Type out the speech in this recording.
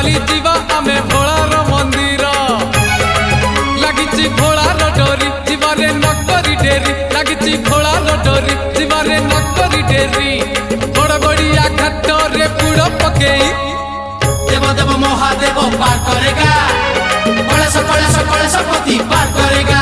चली जीवा आमे भोलार मंदिर लगी भोलार डोरी जीवारे नकरी डेरी लगी भोलार डोरी जीवारे नकरी डेरी बड़ बड़िया घाट रे पुड़ पकेई देव देव महादेव पार करेगा कलेश कलेश कलेश पति पार करेगा।